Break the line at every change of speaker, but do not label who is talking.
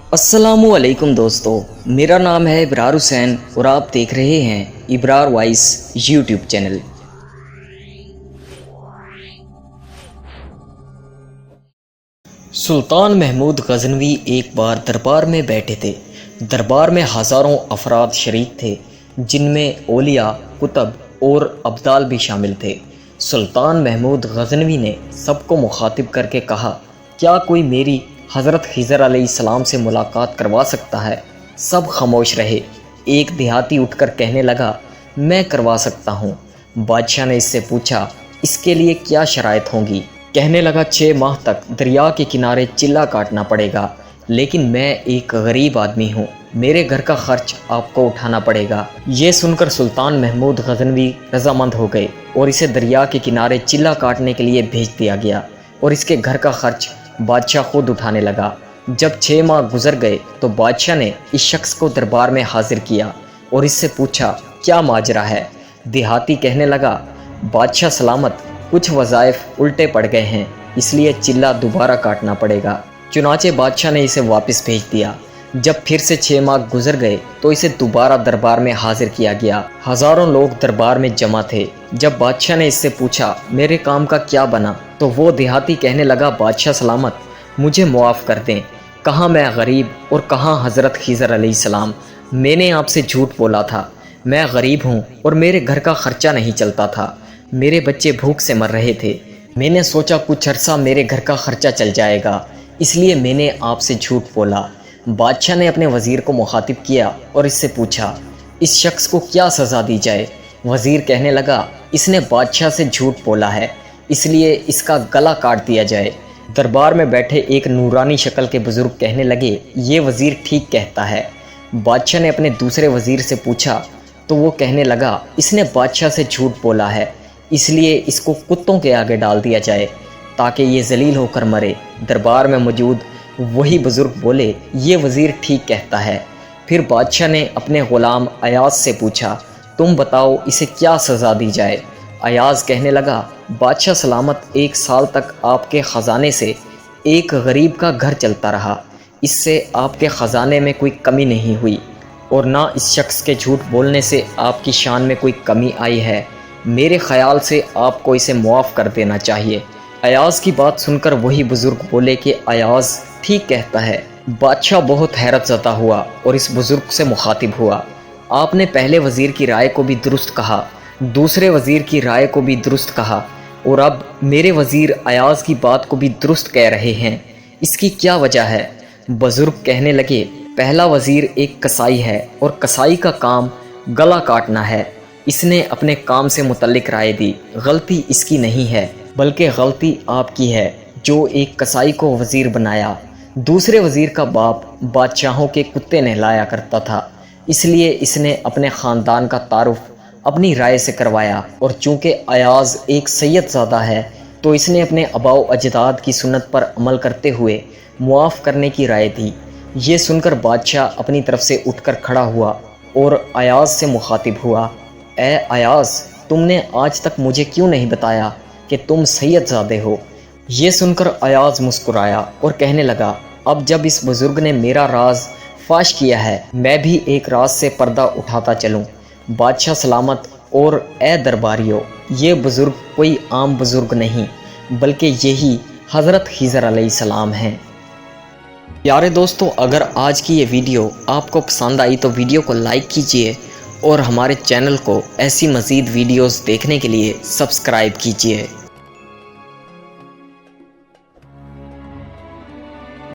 अस्सलामुअलैकुम दोस्तों, मेरा नाम है इब्रार हुसैन और आप देख रहे हैं इब्रार वॉइस यूट्यूब चैनल। सुल्तान महमूद गजनवी एक बार दरबार में बैठे थे। दरबार में हज़ारों अफराद शरीक थे, जिनमें औलिया, कुतब और अब्दाल भी शामिल थे। सुल्तान महमूद गजनवी ने सबको मुखातिब करके कहा, क्या कोई मेरी हज़रत खिज़र अलैहिस्सलाम से मुलाकात करवा सकता है? सब खामोश रहे। एक देहाती उठकर कहने लगा, मैं करवा सकता हूँ। बादशाह ने इससे पूछा, इसके लिए क्या शराइत होंगी? कहने लगा, 6 माह तक दरिया के किनारे चिल्ला काटना पड़ेगा, लेकिन मैं एक गरीब आदमी हूँ, मेरे घर का खर्च आपको उठाना पड़ेगा। ये सुनकर सुल्तान महमूद गजनवी रजामंद हो गए और इसे दरिया के किनारे चिल्ला काटने के लिए भेज दिया गया और इसके घर का खर्च बादशाह खुद उठाने लगा। जब 6 माह गुजर गए तो बादशाह ने इस शख्स को दरबार में हाजिर किया और इससे पूछा, क्या माजरा है? देहाती कहने लगा, बादशाह सलामत, कुछ वज़ाइफ उल्टे पड़ गए हैं, इसलिए चिल्ला दोबारा काटना पड़ेगा। चुनाचे बादशाह ने इसे वापस भेज दिया। जब फिर से 6 माह गुजर गए तो इसे दोबारा दरबार में हाजिर किया गया। हज़ारों लोग दरबार में जमा थे। जब बादशाह ने इससे पूछा, मेरे काम का क्या बना? तो वो देहाती कहने लगा, बादशाह सलामत, मुझे मुआफ़ कर दें। कहाँ मैं गरीब और कहाँ हज़रत खिज़र अलैहिस्सलाम। मैंने आपसे झूठ बोला था। मैं गरीब हूँ और मेरे घर का खर्चा नहीं चलता था। मेरे बच्चे भूख से मर रहे थे। मैंने सोचा कुछ अरसा मेरे घर का खर्चा चल जाएगा, इसलिए मैंने आपसे झूठ बोला। बादशाह ने अपने वज़ीर को मुखातिब किया और इससे पूछा, इस शख्स को क्या सज़ा दी जाए? वज़ीर कहने लगा, इसने बादशाह से झूठ बोला है, इसलिए इसका गला काट दिया जाए। दरबार में बैठे एक नूरानी शक्ल के बुज़ुर्ग कहने लगे, ये वज़ीर ठीक कहता है। बादशाह ने अपने दूसरे वज़ीर से पूछा तो वो कहने लगा, इसने बादशाह से झूठ बोला है, इसलिए इसको कुत्तों के आगे डाल दिया जाए ताकि ये जलील होकर मरे। दरबार में मौजूद वही बुज़ुर्ग बोले, ये वज़ीर ठीक कहता है। फिर बादशाह ने अपने ग़ुलाम अयाज़ से पूछा, तुम बताओ इसे क्या सज़ा दी जाए? अयाज़ कहने लगा, बादशाह सलामत, 1 साल तक आपके ख़जाने से एक गरीब का घर चलता रहा, इससे आपके ख़जाने में कोई कमी नहीं हुई और ना इस शख्स के झूठ बोलने से आपकी शान में कोई कमी आई है। मेरे ख़याल से आपको इसे मुआफ़ कर देना चाहिए। अयाज़ की बात सुनकर वही बुज़ुर्ग बोले कि अयाज़ ठीक कहता है। बादशाह बहुत हैरत ज़दा हुआ और इस बुज़ुर्ग से मुखातिब हुआ, आपने पहले वज़ीर की राय को भी दुरुस्त कहा, दूसरे वज़ीर की राय को भी दुरुस्त कहा और अब मेरे वज़ीर अयाज़ की बात को भी दुरुस्त कह रहे हैं, इसकी क्या वजह है? बुज़ुर्ग कहने लगे, पहला वज़ीर एक कसाई है और कसाई का काम गला काटना है। इसने अपने काम से मुतल्लिक राय दी। गलती इसकी नहीं है, बल्कि गलती आपकी है जो एक कसाई को वज़ीर बनाया। दूसरे वज़ीर का बाप बादशाहों के कुत्ते नहलाया करता था, इसलिए इसने अपने ख़ानदान का तारुफ अपनी राय से करवाया और चूँकि अयाज़ एक सैयदज़ादा है तो इसने अपने अबाओ अजदाद की सुन्नत पर अमल करते हुए मुआफ़ करने की राय दी। ये सुनकर बादशाह अपनी तरफ से उठकर खड़ा हुआ और अयाज़ से मुखातिब हुआ, ए अयाज़, तुमने आज तक मुझे क्यों नहीं बताया कि तुम सैयदज़ादे हो? ये सुनकर अयाज़ मुस्कुराया और कहने लगा, अब जब इस बुज़ुर्ग ने मेरा राज फाश किया है, मैं भी एक राज से पर्दा उठाता चलूँ। बादशाह सलामत और ए दरबारियों, ये बुज़ुर्ग कोई आम बुज़ुर्ग नहीं, बल्कि यही हज़रत खिज़र अलैहिस्सलाम हैं। प्यारे दोस्तों, अगर आज की ये वीडियो आपको पसंद आई तो वीडियो को लाइक कीजिए और हमारे चैनल को ऐसी मज़ीद वीडियोज़ देखने के लिए सब्सक्राइब कीजिए।